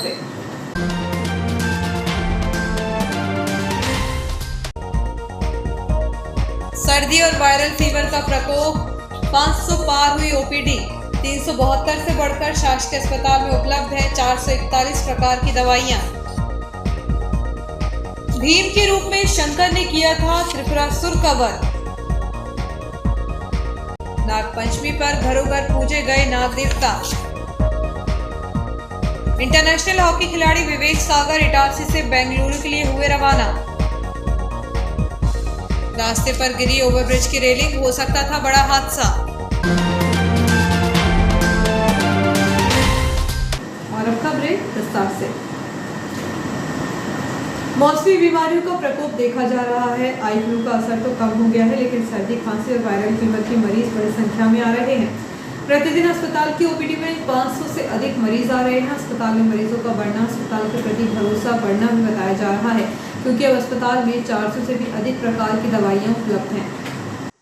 से। सर्दी और वायरल फीवर का प्रकोप, 500 पार हुई ओपीडी। 372 से बढ़कर शासकीय अस्पताल में उपलब्ध है 441 प्रकार की दवाइयां। भीम के रूप में शंकर ने किया था त्रिपुरासुर का वध। नागपंचमी पर घरों घर पूजे गए नाग देवता। इंटरनेशनल हॉकी खिलाड़ी विवेक सागर इटारसी से बेंगलुरु के लिए हुए रवाना। रास्ते पर गिरी ओवरब्रिज की रेलिंग, हो सकता था बड़ा हादसा। और अब खबरें विस्तार से। मौसमी बीमारियों का प्रकोप देखा जा रहा है। आई फ्लू का असर तो कम हो गया है, लेकिन सर्दी, खांसी और वायरल फीवर के मरीज बड़ी संख्या में आ रहे हैं। प्रतिदिन अस्पताल की ओपीडी में 500 से अधिक मरीज आ रहे हैं। अस्पताल में मरीजों का बढ़ना, अस्पताल के प्रति भरोसा बढ़ना भी बताया जा रहा है, क्योंकि अब अस्पताल में 400 से भी अधिक प्रकार की दवाइयां उपलब्ध हैं।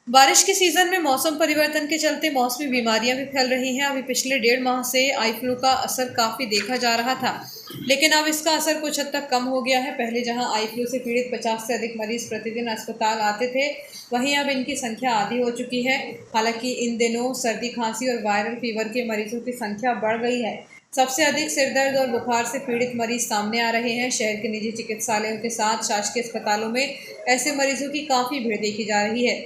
बारिश के सीजन में मौसम परिवर्तन के चलते मौसमी बीमारियां भी फैल रही हैं। अभी पिछले 1.5 माह से आई फ्लू का असर काफी देखा जा रहा था, लेकिन अब इसका असर कुछ हद तक कम हो गया है। पहले जहां आई फ्लू से पीड़ित 50 से अधिक मरीज प्रतिदिन अस्पताल आते थे, वहीं अब इनकी संख्या आधी हो चुकी है। हालांकि इन दिनों सर्दी, खांसी और वायरल फीवर के मरीजों की संख्या बढ़ गई है। सबसे अधिक सिरदर्द और बुखार से पीड़ित मरीज सामने आ रहे हैं। शहर के निजी चिकित्सालयों के साथ शासकीय अस्पतालों में ऐसे मरीजों की काफ़ी भीड़ देखी जा रही है।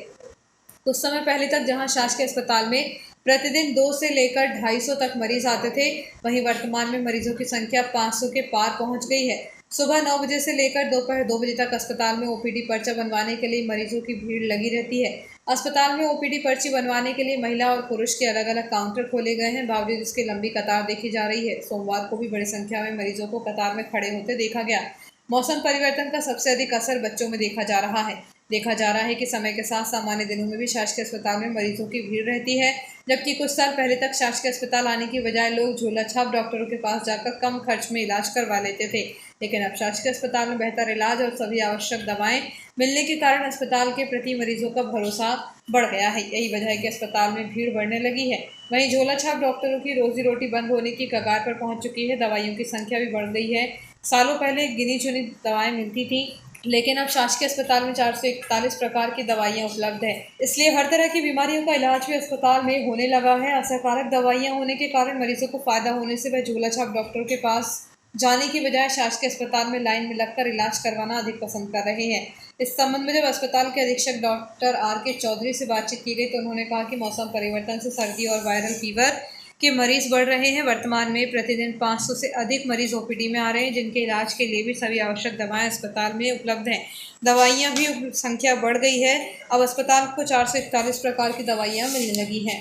कुछ समय पहले तक जहां शासकीय अस्पताल में प्रतिदिन 2 से लेकर 250 तक मरीज आते थे, वहीं वर्तमान में मरीजों की संख्या 500 के पार पहुंच गई है। सुबह 9 बजे से लेकर दोपहर 2 बजे तक अस्पताल में ओपीडी पर्चा बनवाने के लिए मरीजों की भीड़ लगी रहती है। अस्पताल में ओपीडी पर्ची बनवाने के लिए महिला और पुरुष के अलग अलग काउंटर खोले गए हैं, बावजूद इसके लंबी कतार देखी जा रही है। सोमवार को भी बड़ी संख्या में मरीजों को कतार में खड़े होते देखा गया। मौसम परिवर्तन का सबसे अधिक असर बच्चों में देखा जा रहा है। देखा जा रहा है कि समय के साथ सामान्य दिनों में भी शासकीय अस्पताल में मरीजों की भीड़ रहती है, जबकि कुछ साल पहले तक शासकीय अस्पताल आने की बजाय लोग झोला छाप डॉक्टरों के पास जाकर कम खर्च में इलाज करवा लेते थे। लेकिन अब शासकीय अस्पताल में बेहतर इलाज और सभी आवश्यक दवाएं मिलने के कारण अस्पताल के प्रति मरीजों का भरोसा बढ़ गया है। यही वजह है कि अस्पताल में भीड़ बढ़ने लगी है। वहीं झोला छाप डॉक्टरों की रोजी रोटी बंद होने की कगार पर पहुंच चुकी है। दवाइयों की संख्या भी बढ़ गई है। सालों पहले गिनी चुनी दवाएं मिलती थी, लेकिन अब शासकीय अस्पताल में 441 प्रकार की दवाइयां उपलब्ध है। इसलिए हर तरह की बीमारियों का इलाज भी अस्पताल में होने लगा है। असरकारक दवाइयां होने के कारण मरीजों को फायदा होने से वह झोला छाप डॉक्टरों के पास जाने की बजाय शासकीय अस्पताल में लाइन में लगकर इलाज करवाना अधिक पसंद कर रहे हैं। इस संबंध में जब अस्पताल के अधीक्षक डॉक्टर आर.के. चौधरी से बातचीत की गई, तो उन्होंने कहा कि मौसम परिवर्तन से सर्दी और वायरल फीवर के मरीज बढ़ रहे हैं। वर्तमान में प्रतिदिन 500 से अधिक मरीज ओपीडी में आ रहे हैं, जिनके इलाज के लिए भी सभी आवश्यक दवाएं अस्पताल में उपलब्ध हैं। दवाइयां भी संख्या बढ़ गई है। अब अस्पताल को 441 प्रकार की दवाइयां मिलने लगी हैं।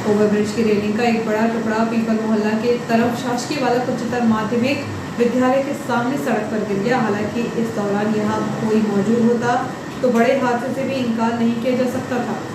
ओवरब्रिज की रेलिंग का एक बड़ा टुकड़ा पीपल मोहल्ला के तरफ शासकीय बालक उच्चतर माध्यमिक विद्यालय के सामने सड़क पर गिर गया। हालांकि इस दौरान यहाँ कोई मौजूद होता तो बड़े हादसे से भी इनकार नहीं किया जा सकता था।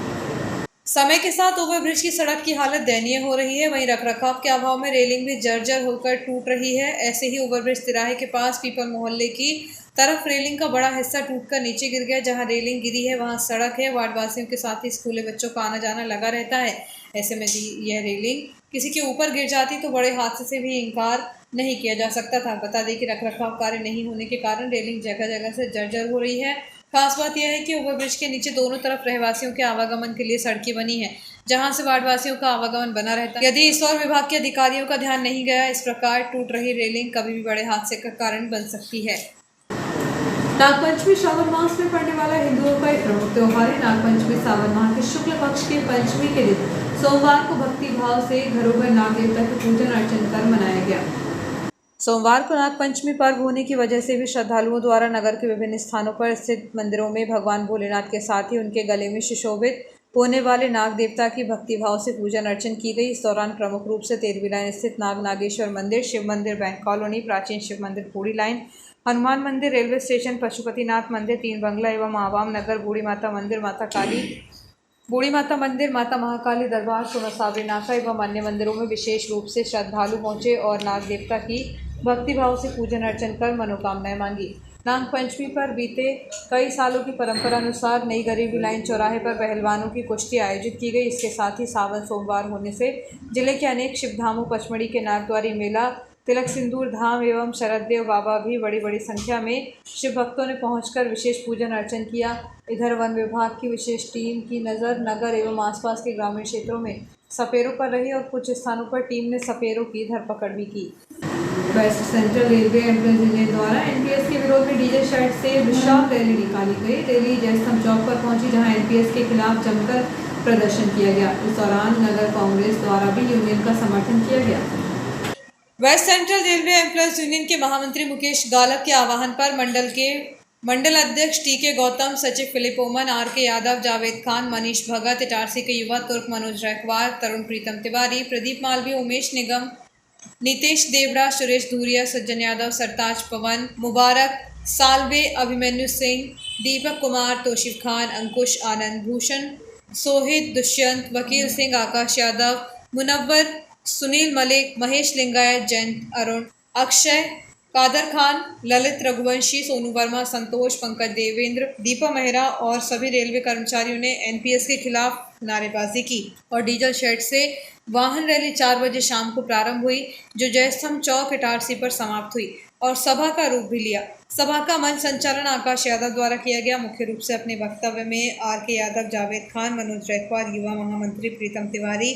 समय के साथ ओवरब्रिज की सड़क की हालत दयनीय हो रही है। वहीं रखरखाव के अभाव में रेलिंग भी जर्जर होकर टूट रही है। ऐसे ही ओवरब्रिज तिराहे के पास पीपल मोहल्ले की तरफ रेलिंग का बड़ा हिस्सा टूटकर नीचे गिर गया। जहां रेलिंग गिरी है वहां सड़क है। वार्डवासियों के साथ ही स्कूली बच्चों का आना जाना लगा रहता है। ऐसे में यह रेलिंग किसी के ऊपर गिर जाती तो बड़े हादसे से भी इनकार नहीं किया जा सकता था। बता दें कि रखरखाव कार्य नहीं होने के कारण रेलिंग जगह जगह से जर्जर हो रही है। खास बात यह है कि ओवरब्रिज के नीचे दोनों तरफ रहवासियों के आवागमन के लिए सड़कें बनी हैं, जहां से वार्डवासियों का आवागमन बना रहता है। यदि इस और विभाग के अधिकारियों का ध्यान नहीं गया, इस प्रकार टूट रही रेलिंग कभी भी बड़े हादसे का कारण बन सकती है। नागपंचमी श्रावण मास में पड़ने वाला हिंदुओं का एक प्रमुख त्योहार है। नागपंचमी सावन माह के शुक्ल पक्ष के पंचमी के दिन सोमवार को भक्ति भाव से घरों घर नाग देवता के पूजन अर्चन कर मनाया गया। सोमवार को नागपंचमी पर्व होने की वजह से भी श्रद्धालुओं द्वारा नगर के विभिन्न स्थानों पर स्थित मंदिरों में भगवान भोलेनाथ के साथ ही उनके गले में सुशोभित होने वाले नाग देवता की भक्तिभाव से पूजन अर्चन की गई। इस दौरान प्रमुख रूप से तेरवी लाइन स्थित नाग नागेश्वर मंदिर, शिव मंदिर बैंक कॉलोनी, प्राचीन शिव मंदिर पूरी लाइन, हनुमान मंदिर, रेलवे स्टेशन, पशुपतिनाथ मंदिर, तीन बंगला एवं आवाम नगर, बूढ़ी माता मंदिर, बूढ़ी माता मंदिर, माता महाकाली दरबार, सोनासावरी नाका एवं अन्य मंदिरों में विशेष रूप से श्रद्धालु पहुंचे और नाग देवता की भक्तिभाव से पूजन अर्चन कर मनोकामनाएं मांगी। नाग पंचमी पर बीते कई सालों की परंपरा अनुसार नई गरीबी लाइन चौराहे पर पहलवानों की कुश्ती आयोजित की गई। इसके साथ ही सावन सोमवार होने से जिले के अनेक शिवधामों, पचमढ़ी के नागद्वारी मेला, तिलक सिंदूर धाम एवं शरददेव बाबा भी बड़ी बड़ी संख्या में शिव भक्तों ने पहुंचकर विशेष पूजन अर्चन किया। इधर वन विभाग की विशेष टीम की नज़र नगर एवं आसपास के ग्रामीण क्षेत्रों में सपेरों पर रही और कुछ स्थानों पर टीम ने सपेरों की धरपकड़ भी की। West Central Railway employees union द्वारा एनपीएस के विरोध में डीजे शेड से विशाल रैली निकाली गई। रैली जयस्तंभ चौक पर पहुंची, जहां एनपीएस के खिलाफ जमकर प्रदर्शन किया गया। इस दौरान नगर कांग्रेस द्वारा भी यूनियन का समर्थन किया गया। West Central Railway employees union के महामंत्री मुकेश गालप के आह्वान पर मंडल अध्यक्ष टीके गौतम, सचिव फिलिप ओमन, आर.के. यादव, जावेद खान, मनीष भगत, इटारसी के युवा तुर्क मनोज रैकवार, तरुण प्रीतम तिवारी, प्रदीप मालवी, उमेश निगम, नीतेश देवड़ा, सुरेश धूरिया, सज्जन यादव, सरताज पवन, मुबारक, सालवे, अभिमन्यु सिंह, दीपक कुमार, तोशिफ खान, अंकुश, आनंद भूषण, सोहित, दुष्यंत, वकील सिंह, आकाश यादव, मुनव्वर, सुनील मलिक, महेश लिंगायत, जयंत अरुण, अक्षय, कादर खान, ललित रघुवंशी, सोनू वर्मा, संतोष, पंकज देवेंद्र, दीपा मेहरा और सभी रेलवे कर्मचारियों ने एनपीएस के खिलाफ नारेबाजी की और डीजल शेड से वाहन रैली 4 बजे शाम को प्रारंभ हुई, जो जयस्तंभ चौक इटारसी पर समाप्त हुई और सभा का रूप भी लिया। सभा का मंच संचालन आकाश यादव द्वारा किया गया। मुख्य रूप से अपने वक्तव्य में आर.के. यादव, जावेद खान, मनोज रैकवार, युवा महामंत्री प्रीतम तिवारी,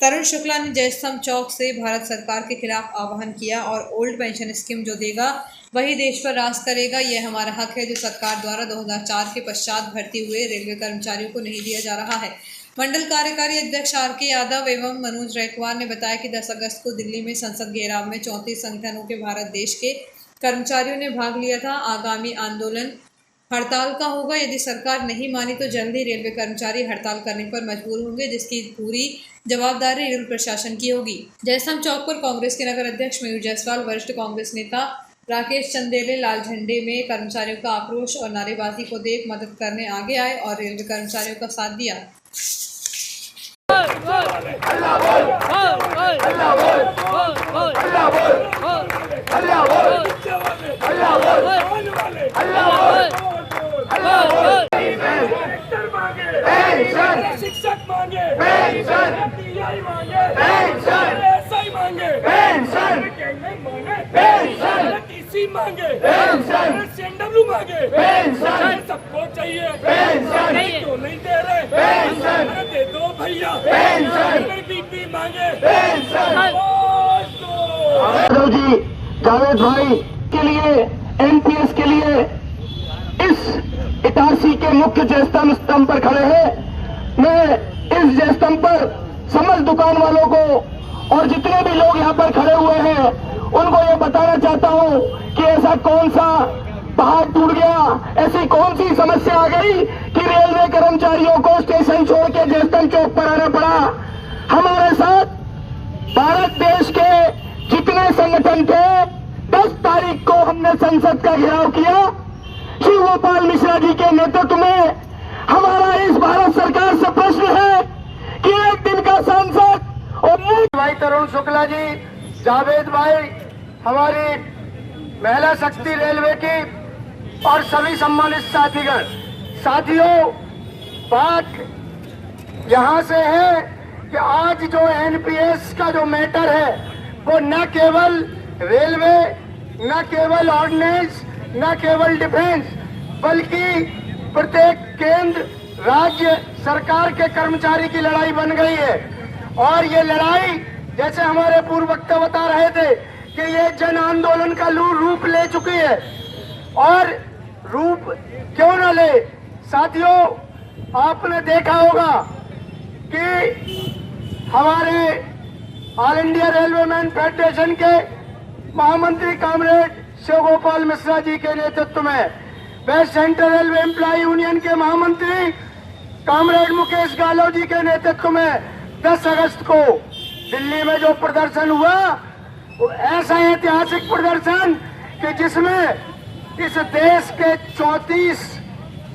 तरुण शुक्ला ने जयस्तंभ चौक से भारत सरकार के खिलाफ आह्वान किया और ओल्ड पेंशन स्कीम जो देगा वही देश पर राज करेगा। यह हमारा हक है जो सरकार द्वारा 2004 के पश्चात भर्ती हुए रेलवे कर्मचारियों को नहीं दिया जा रहा है। मंडल कार्यकारी अध्यक्ष आर.के. यादव एवं मनोज रैकवार ने बताया कि 10 अगस्त को दिल्ली में संसद घेराव में 34 संगठनों के भारत देश के कर्मचारियों ने भाग लिया था। आगामी आंदोलन हड़ताल का होगा। यदि सरकार नहीं मानी तो जल्द ही रेलवे कर्मचारी हड़ताल करने पर मजबूर होंगे, जिसकी पूरी जवाबदारी रेल प्रशासन की होगी। जयस्तंभ चौक पर कांग्रेस के नगर अध्यक्ष मयूर जायसवाल, वरिष्ठ कांग्रेस नेता राकेश चंदेले लाल झंडे में कर्मचारियों का आक्रोश और नारेबाजी को देख मदद करने आगे आए और रेलवे कर्मचारियों का साथ दिया। शिक्षक मांगे पेंशन, पीआई मांगे पेंशन, एसआई मांगे पेंशन, पेंशन, टीसी मांगे पेंशन, सीएनडब्ल्यू मांगे पेंशन, सबको चाहिए पेंशन, तो नहीं दे रहे पेंशन, दे दो भैया पेंशन, बीपी मांगे पेंशन। यादव जी, जावेद भाई के लिए, एनपीएस के लिए इस इटारसी के मुख्य जयस्तंभ स्तंभ पर खड़े हैं। मैं इस जयस्तंभ पर समस्त दुकान वालों को और जितने भी लोग यहाँ पर खड़े हुए हैं उनको ये बताना चाहता हूँ कि ऐसा कौन सा पहाड़ टूट गया, ऐसी कौन सी समस्या आ गई कि रेलवे कर्मचारियों को स्टेशन छोड़ के जयस्तंभ चौक पर आना पड़ा। हमारे साथ भारत देश के जितने संगठन थे, 10 तारीख को हमने संसद का घेराव किया। शिव गोपाल मिश्रा जी के नेतृत्व में हमारा इस भारत सरकार से प्रश्न है कि एक दिन का सांसद और भाई तरुण शुक्ला जी, जावेद भाई, हमारी महिला शक्ति रेलवे की और सभी सम्मानित साथियों, बात यहां से है कि आज जो एनपीएस का जो मैटर है वो न केवल रेलवे, न केवल ऑर्डिनेंस, न केवल डिफेंस, बल्कि प्रत्येक केंद्र राज्य सरकार के कर्मचारी की लड़ाई बन गई है। और ये लड़ाई, जैसे हमारे पूर्व वक्ता बता रहे थे कि ये जन आंदोलन का रूप ले चुकी है। और रूप क्यों न ले, साथियों, आपने देखा होगा कि हमारे All India Railway Man Federation के महामंत्री कामरेड शिव गोपाल मिश्रा जी के नेतृत्व में, West Central Railway employee union के महामंत्री कामरेड मुकेश गालव जी के नेतृत्व में 10 अगस्त को दिल्ली में जो प्रदर्शन हुआ, वो ऐसा ऐतिहासिक प्रदर्शन कि जिसमें इस देश के 34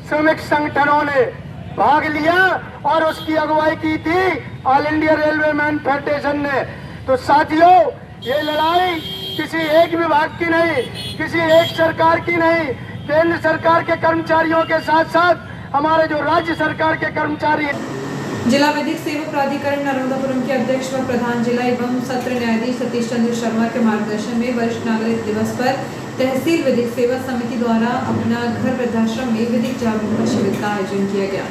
श्रमिक संगठनों ने भाग लिया और उसकी अगुवाई की थी all India Railway Man federation ने। तो साथियों, ये लड़ाई किसी एक विभाग की नहीं, किसी एक सरकार की नहीं, केंद्र सरकार के कर्मचारियों के साथ साथ हमारे जो राज्य सरकार के कर्मचारी जिला विधिक सेवा प्राधिकरण नर्मदापुरम के अध्यक्ष व प्रधान जिला एवं सत्र न्यायाधीश सतीश चंद्र शर्मा के मार्गदर्शन में वरिष्ठ नागरिक दिवस पर तहसील विधिक सेवा समिति द्वारा अपना घर वृद्धाश्रम में विधिक जागरूकता शिविर का आयोजन किया गया।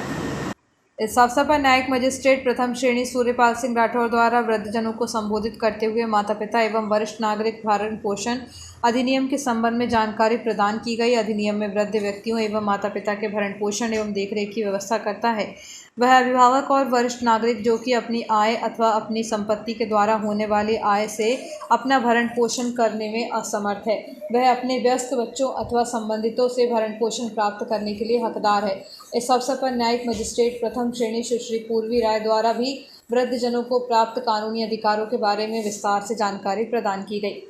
इस अवसर पर न्यायिक मजिस्ट्रेट प्रथम श्रेणी सूर्यपाल सिंह राठौर द्वारा वृद्धजनों को संबोधित करते हुए माता पिता एवं वरिष्ठ नागरिक भरण पोषण अधिनियम के संबंध में जानकारी प्रदान की गई। अधिनियम में वृद्ध व्यक्तियों एवं माता पिता के भरण पोषण एवं देखरेख की व्यवस्था करता है। वह अभिभावक और वरिष्ठ नागरिक जो कि अपनी आय अथवा अपनी संपत्ति के द्वारा होने वाली आय से अपना भरण पोषण करने में असमर्थ है, वह अपने व्यस्त बच्चों अथवा संबंधितों से भरण पोषण प्राप्त करने के लिए हकदार है। इस अवसर पर न्यायिक मजिस्ट्रेट प्रथम श्रेणी सुश्री पूर्वी राय द्वारा भी वृद्धजनों को प्राप्त कानूनी अधिकारों के बारे में विस्तार से जानकारी प्रदान की गई।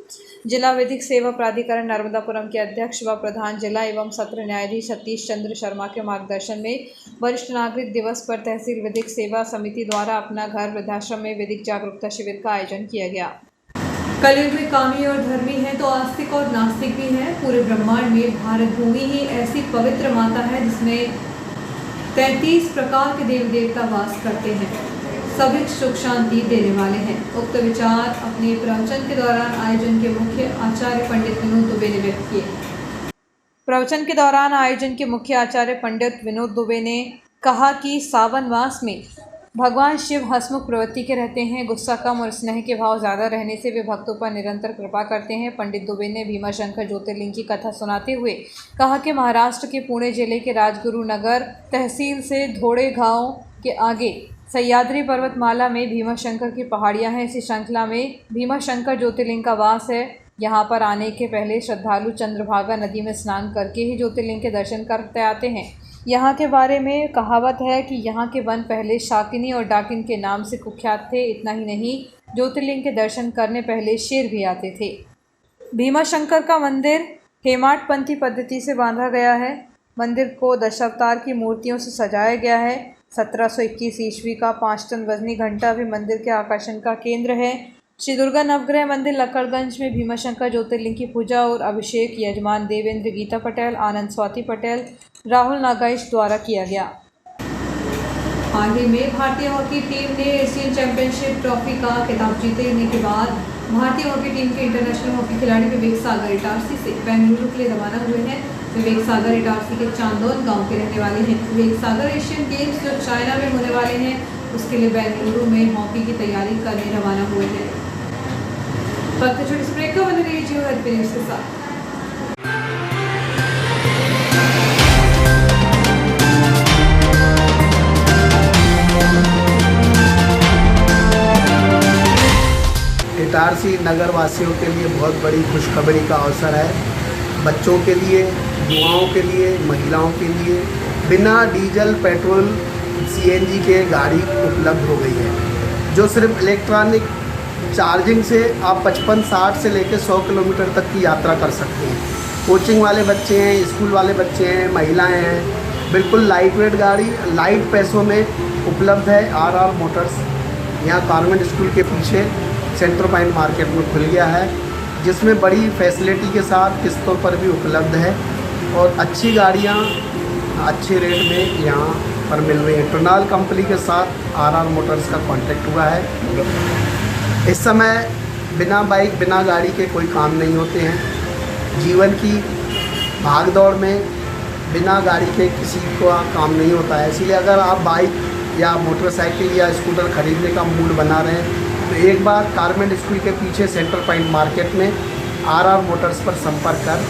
जिला विधिक सेवा प्राधिकरण नर्मदापुरम के अध्यक्ष व प्रधान जिला एवं सत्र न्यायाधीश सतीश चंद्र शर्मा के मार्गदर्शन में वरिष्ठ नागरिक दिवस पर तहसील विधिक सेवा समिति द्वारा अपना घर वृद्धाश्रम में विधिक जागरूकता शिविर का आयोजन किया गया। कलयुग में कामी और धर्मी है तो आस्तिक और नास्तिक भी है। पूरे ब्रह्मांड में भारत भूमि ही ऐसी पवित्र माता है जिसमें 33 प्रकार के देवी देवता वास करते हैं, सभी सुख शांति देने वाले हैं। उक्त विचार अपने प्रवचन के दौरान आयोजन के मुख्य आचार्य पंडित विनोद दुबे ने व्यक्त किए। प्रवचन के दौरान आयोजन के मुख्य आचार्य पंडित विनोद दुबे ने कहा कि सावन मास में भगवान शिव हंसमुख प्रवृत्ति के रहते हैं। गुस्सा कम और स्नेह के भाव ज़्यादा रहने से वे भक्तों पर निरंतर कृपा करते हैं। पंडित दुबे ने भीमाशंकर ज्योतिर्लिंग की कथा सुनाते हुए कहा कि महाराष्ट्र के पुणे जिले के राजगुरु नगर तहसील से धोड़े गांव के आगे सह्याद्री पर्वतमाला में भीमाशंकर की पहाड़ियां हैं। इसी श्रृंखला में भीमाशंकर ज्योतिर्लिंग का वास है। यहाँ पर आने के पहले श्रद्धालु चंद्रभागा नदी में स्नान करके ही ज्योतिर्लिंग के दर्शन करते आते हैं। यहाँ के बारे में कहावत है कि यहाँ के वन पहले शाकिनी और डाकिन के नाम से कुख्यात थे। इतना ही नहीं, ज्योतिर्लिंग के दर्शन करने पहले शेर भी आते थे। भीमाशंकर का मंदिर हेमाडपंथी पद्धति से बांधा गया है। मंदिर को दशावतार की मूर्तियों से सजाया गया है। 1721 ईस्वी का 5 टन वजनी घंटा भी मंदिर के आकर्षण का केंद्र है। श्री दुर्गा नवग्रह मंदिर लक्कड़गंज में भीमाशंकर ज्योतिर्लिंग की पूजा और अभिषेक यजमान देवेंद्र गीता पटेल, आनंद स्वाति पटेल, राहुल नागाइश द्वारा किया गया। हाल ही में भारतीय हॉकी टीम ने एशियन चैंपियनशिप ट्रॉफी का खिताब जीतने के बाद भारतीय हॉकी टीम के इंटरनेशनल हॉकी खिलाड़ी विवेक सागर इटारसी से बेंगलुरु के लिए रवाना हुए हैं। विवेक सागर इटारसी के चांदौन गांव के रहने वाले हैं। विवेक सागर एशियन गेम्स जो चाइना में होने वाले हैं उसके लिए बेंगलुरु में हॉकी की तैयारी करने रवाना हुए हैं। वक्त छोटी सी ब्रेक का बने रहिए जियो हेल्थ न्यूज़ के साथ। इटारसी नगर वासियों के लिए बहुत बड़ी खुशखबरी का अवसर है। बच्चों के लिए, युवाओं के लिए, महिलाओं के लिए बिना डीजल पेट्रोल सीएनजी के गाड़ी उपलब्ध हो गई है, जो सिर्फ इलेक्ट्रॉनिक चार्जिंग से आप 55-60 से लेकर 100 किलोमीटर तक की यात्रा कर सकते हैं। कोचिंग वाले बच्चे हैं, स्कूल वाले बच्चे हैं, महिलाएं हैं, बिल्कुल लाइट वेट गाड़ी लाइट पैसों में उपलब्ध है। आरआर मोटर्स यहाँ कॉन्वेंट स्कूल के पीछे सेंटर पॉइंट मार्केट में खुल गया है, जिसमें बड़ी फैसिलिटी के साथ किस्तों पर भी उपलब्ध है और अच्छी गाड़ियाँ अच्छे रेट में यहाँ पर मिल रही है। टोनाल कंपनी के साथ आरआर मोटर्स का कॉन्टैक्ट हुआ है। इस समय बिना बाइक बिना गाड़ी के कोई काम नहीं होते हैं। जीवन की भागदौड़ में बिना गाड़ी के किसी को काम नहीं होता है। इसीलिए अगर आप बाइक या मोटरसाइकिल या स्कूटर खरीदने का मूड बना रहे हैं तो एक बार गारमेंट स्कूल के पीछे सेंटर पॉइंट मार्केट में आरआर मोटर्स पर संपर्क कर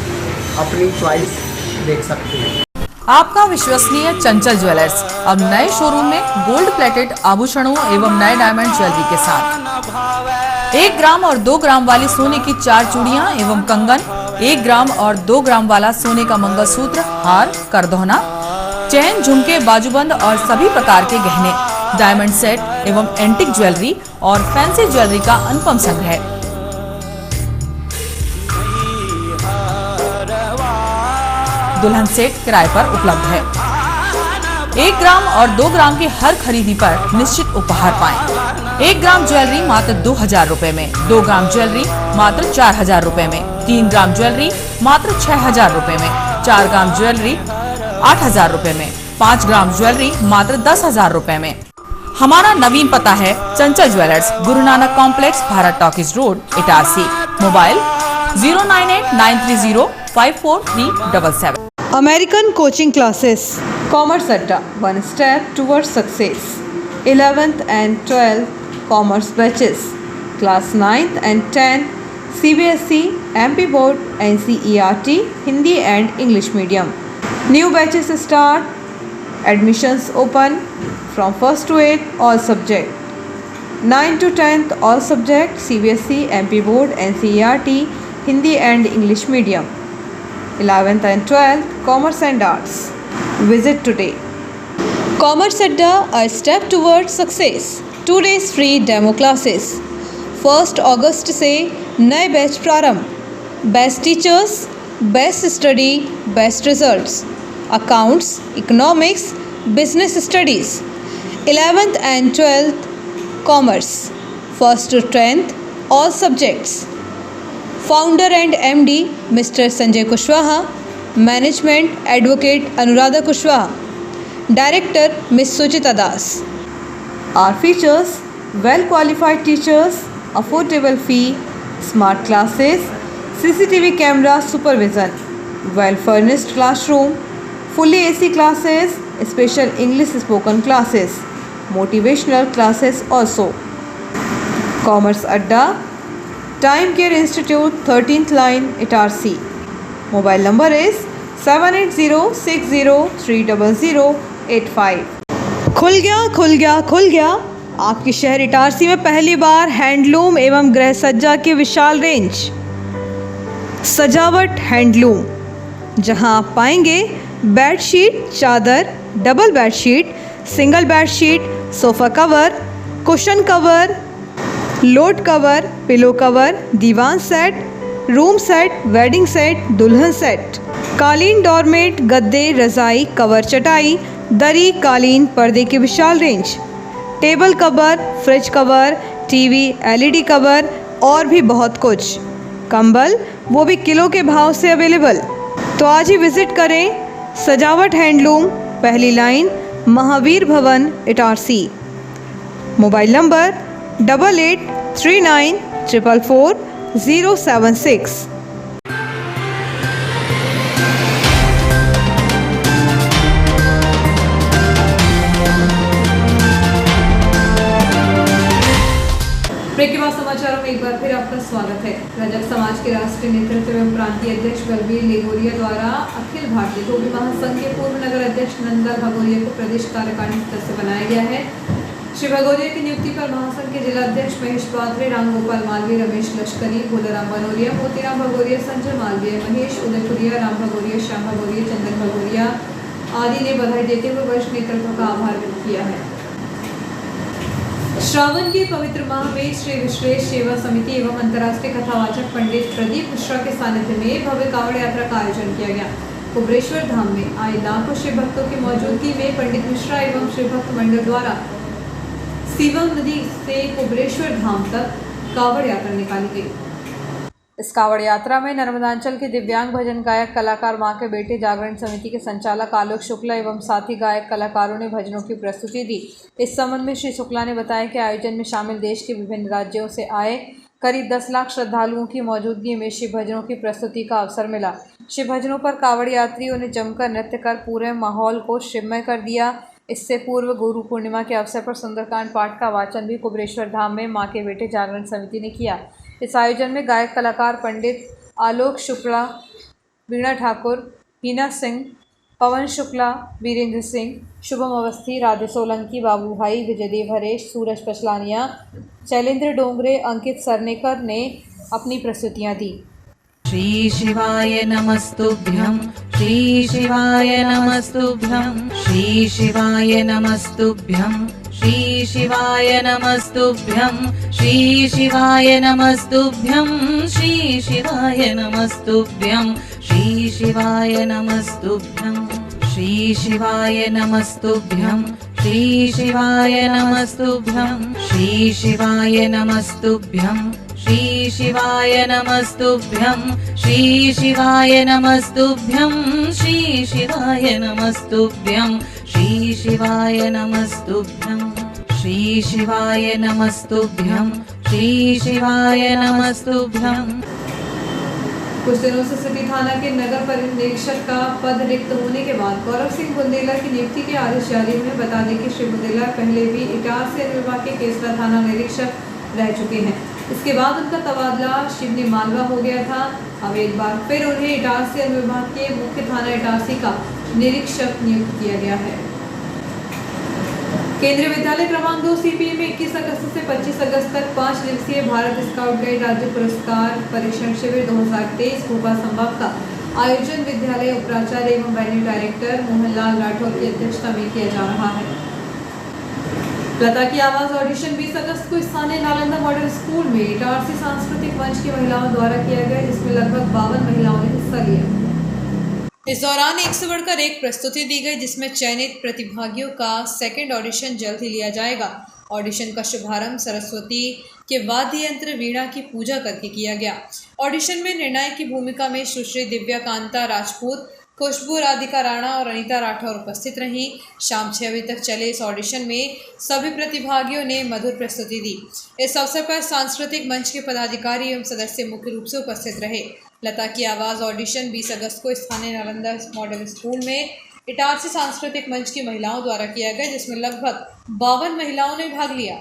अपनी चॉइस देख सकते हैं। आपका विश्वसनीय चंचल ज्वेलर्स अब नए शोरूम में गोल्ड प्लेटेड आभूषणों एवं नए डायमंड ज्वेलरी के साथ 1 ग्राम और 2 ग्राम वाली सोने की 4 चूड़ियां एवं कंगन, 1 ग्राम और 2 ग्राम वाला सोने का मंगलसूत्र, हार, करदौना, चैन, झुमके, बाजूबंद और सभी प्रकार के गहने, डायमंड सेट एवं एंटिक ज्वेलरी और फैंसी ज्वेलरी का अनुपम संग्रह। दुल्हन सेट किराए पर उपलब्ध है। 1 ग्राम और 2 ग्राम की हर खरीदी पर निश्चित उपहार पाएं। 1 ग्राम ज्वेलरी मात्र 2000 रुपए में, 2 ग्राम ज्वेलरी मात्र 4000 रुपए में, 3 ग्राम ज्वेलरी मात्र 6000 रुपए में, 4 ग्राम ज्वेलरी 8000 रुपए में, 5 ग्राम ज्वेलरी मात्र 10000 रुपए में। हमारा नवीन पता है चंचल jewellers, Guru Nanak complex, Bharat talkies road, Itarsi. Mobile 09893054377। American coaching classes. Commerce Adda, one step towards success. 11th and 12th commerce batches. Class 9th and 10th CBSE, MP Board, NCERT, Hindi and English medium. New batches start. Admissions open from 1st to 8th, all subject. 9 to 10th, all subject, CBSE, MP Board, NCERT, Hindi and English medium. 11th and 12th, Commerce and Arts. Visit today. Commerce Adda, a step towards success. 2 days free demo classes. 1st August से नए batch प्रारंभ. Best teachers, best study, best results. Accounts, economics, business studies. 11th and 12th, Commerce. 1st to 10th, all subjects. Founder and MD Mr. Sanjay Kushwaha, Management Advocate Anuradha Kushwaha, Director Ms. Suchita Das. Our features: well qualified teachers, affordable fee, smart classes, CCTV camera supervision, well furnished classroom, fully AC classes, special English spoken classes, motivational classes also. Commerce Adda, Time Care Institute, 13th line, Itarsi. Mobile number is 7806030085. खुल गया आपके शहर इटारसी में पहली बार handloom एवं गृह सज्जा की विशाल रेंज। सजावट हैंडलूम, जहां आप पाएंगे बेडशीट, चादर, double bedsheet, single bedsheet, sofa cover, cushion cover, load cover, pillow cover, दीवान set, room set, wedding set, दुल्हन सेट, कालीन, डोरमेट, गद्दे, रज़ाई, कवर, चटाई, दरी, कालीन, पर्दे की विशाल range, table cover, fridge cover, TV, LED cover और भी बहुत कुछ। कंबल, वो भी किलो के भाव से अवेलेबल। तो आज ही विजिट करें सजावट हैंडलूम, पहली लाइन, महावीर भवन, इटारसी। Mobile number 8839444076। ब्रेक के बाद समाचारों में एक बार फिर आपका स्वागत है। रजक समाज के राष्ट्रीय नेतृत्व एवं प्रांतीय अध्यक्ष बलबीर लेगोरिया द्वारा अखिल भारतीय धोबी महासंघ के पूर्व नगर अध्यक्ष नंदलाल भगोरिया को प्रदेश कार्यकारिणी सदस्य बनाया गया है। श्री भगोरिया की नियुक्ति पर महासंघ के जिला अध्यक्ष महेश बात्रे, रामगोपाल मालवीय, रमेश लश्करी, भोलाराम बनोरिया, मोतीराम भगोरिया, संजय मालवीय, महेश उदयपुरिया, राम भगोरिया, श्याम भगोरिया, चंदन भगोरिया आदि ने बधाई देते हुए वरिष्ठ नेतृत्व का आभार व्यक्त किया है। श्रावण के पवित्र माह में श्री विश्वेश सेवा समिति एवं अंतर्राष्ट्रीय कथावाचक पंडित प्रदीप मिश्रा के सानिध्य में भव्य कावड़ यात्रा का आयोजन किया गया। कुबरेश्वर धाम में आए लाखों शिव भक्तों की मौजूदगी में पंडित मिश्रा एवं शिव भक्त मंडल द्वारा सीवम नदी से कुबरेश्वर धाम तक कावड़ यात्रा निकाली गई। इस कावड़ यात्रा में नर्मदांचल के दिव्यांग भजन गायक कलाकार मां के बेटे जागरण समिति के संचालक आलोक शुक्ला एवं साथी गायक कलाकारों ने भजनों की प्रस्तुति दी। इस संबंध में श्री शुक्ला ने बताया कि आयोजन में शामिल देश के विभिन्न राज्यों से आए करीब 10 लाख श्रद्धालुओं की मौजूदगी में शिव भजनों की प्रस्तुति का अवसर मिला। शिव भजनों पर कावड़ यात्रियों ने जमकर नृत्य कर पूरे माहौल को शिवमय कर दिया। इससे पूर्व गुरु पूर्णिमा के अवसर पर सुंदरकांड पाठ का वाचन भी कुबरेश्वर धाम में मां के बेटे जागरण समिति ने किया। इस आयोजन में गायक कलाकार पंडित आलोक शुक्ला, वीणा ठाकुर, हीना सिंह, पवन शुक्ला, वीरेंद्र सिंह, शुभम अवस्थी, राधे सोलंकी, बाबू भाई, विजयदेव हरेश, सूरज पचलानिया, शैलेंद्र डोंगरे, अंकित सरनेकर ने अपनी प्रस्तुतियां दी। श्री शिवाय नमस्तुभ्यं, श्री शिवाय नमस्तुभ्यं, श्री शिवाय नमस्तुभ्यं, श्री शिवाय नमस्तुभ्यं, श्री शिवाय नमस्तुभ्यं, श्री शिवाय नमस्तुभ्यं, श्री शिवाय नमस्तुभ्यं, श्री शिवाय नमस्तुभ्यं, श्री शिवाय नमस्तुभ्यं, श्री शिवाय नमस्तुभ्यं, श्री शिवाय नमस्तुभ्यं, श्री शिवाय नमस्तुभ्यं, श्री शिवाय नमस्तुभ्यं, श्री शिवाय नमस्तुभ्यं, श्री शिवाय नमस्तुभ्यं श्री शिवाय नमस्तुभ्यं। कुछ दिनों से सिटी थाना के नगर परिनिरीक्षक का पद रिक्त होने के बाद गौरव सिंह बुंदेला की नियुक्ति के आदेश जारी हुए। बता दें कि श्री बुंदेला पहले भी इटारसी विभाग के केसरा थाना निरीक्षक रह चुके हैं। इसके बाद उनका तबादला शिवनी मालवा हो गया था। अब एक बार फिर उन्हें इटारसी विभाग के मुख्य थाना इटारसी का निरीक्षक नियुक्त किया गया है। केंद्रीय विद्यालय क्रमांक 2 सीपीए में 21 अगस्त से 25 अगस्त तक 5 दिवसीय भारत स्काउट गाइड राज्य पुरस्कार परीक्षण शिविर 2023 भोपाल संभाग का आयोजन विद्यालय उपराचार्य एवं वेन्यू डायरेक्टर मोहनलाल राठौर की अध्यक्षता में किया जा रहा है। लता की आवाज ऑडिशन 20 अगस्त को स्थानीय नालंदा मॉडल स्कूल में इटारसी सांस्कृतिक मंच की महिलाओं द्वारा किया गया, जिसमें लगभग 52 महिलाओं ने हिस्सा लिया। इस दौरान एक से बढ़कर एक प्रस्तुति दी गई, जिसमें चयनित प्रतिभागियों का सेकंड ऑडिशन जल्द ही लिया जाएगा। ऑडिशन का शुभारंभ सरस्वती के वाद्य यंत्र वीणा की पूजा करके किया गया। ऑडिशन में निर्णायक की भूमिका में सुश्री दिव्या कांता राजपूत, खुशबू राधिका राणा और अनीता राठौर उपस्थित रहीं। शाम 6 बजे तक चले इस ऑडिशन में सभी प्रतिभागियों ने मधुर प्रस्तुति दी। इस अवसर पर सांस्कृतिक मंच के पदाधिकारी एवं सदस्य मुख्य रूप से उपस्थित रहे। लता की आवाज़ ऑडिशन 20 अगस्त को स्थानीय नालंदा मॉडल स्कूल में इटारसी सांस्कृतिक मंच की महिलाओं द्वारा किया गया, जिसमें लगभग 52 महिलाओं ने भाग लिया।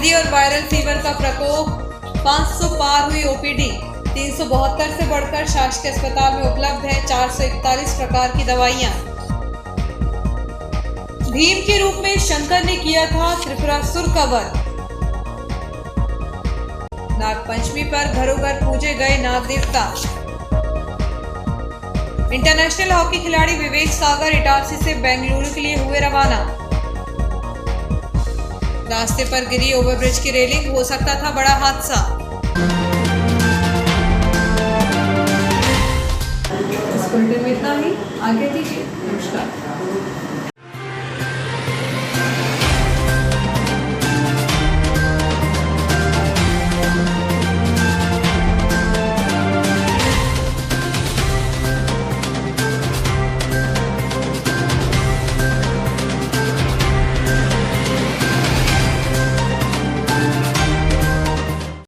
सर्दी और वायरल फीवर का प्रकोप, 500 पार हुई ओपीडी। 372 से बढ़कर शासकीय अस्पताल में उपलब्ध है 441 प्रकार की दवाइयां। भीम के रूप में शंकर ने किया था त्रिपुरासुर का वध। नागपंचमी पर घरों घर पूजे गए नाग देवता। इंटरनेशनल हॉकी खिलाड़ी विवेक सागर इटारसी से बेंगलुरु के लिए हुए रवाना। रास्ते पर गिरी ओवरब्रिज की रेलिंग, हो सकता था बड़ा हादसा। इस बुलेटिन में इतना ही, आगे दीजिए, नमस्कार।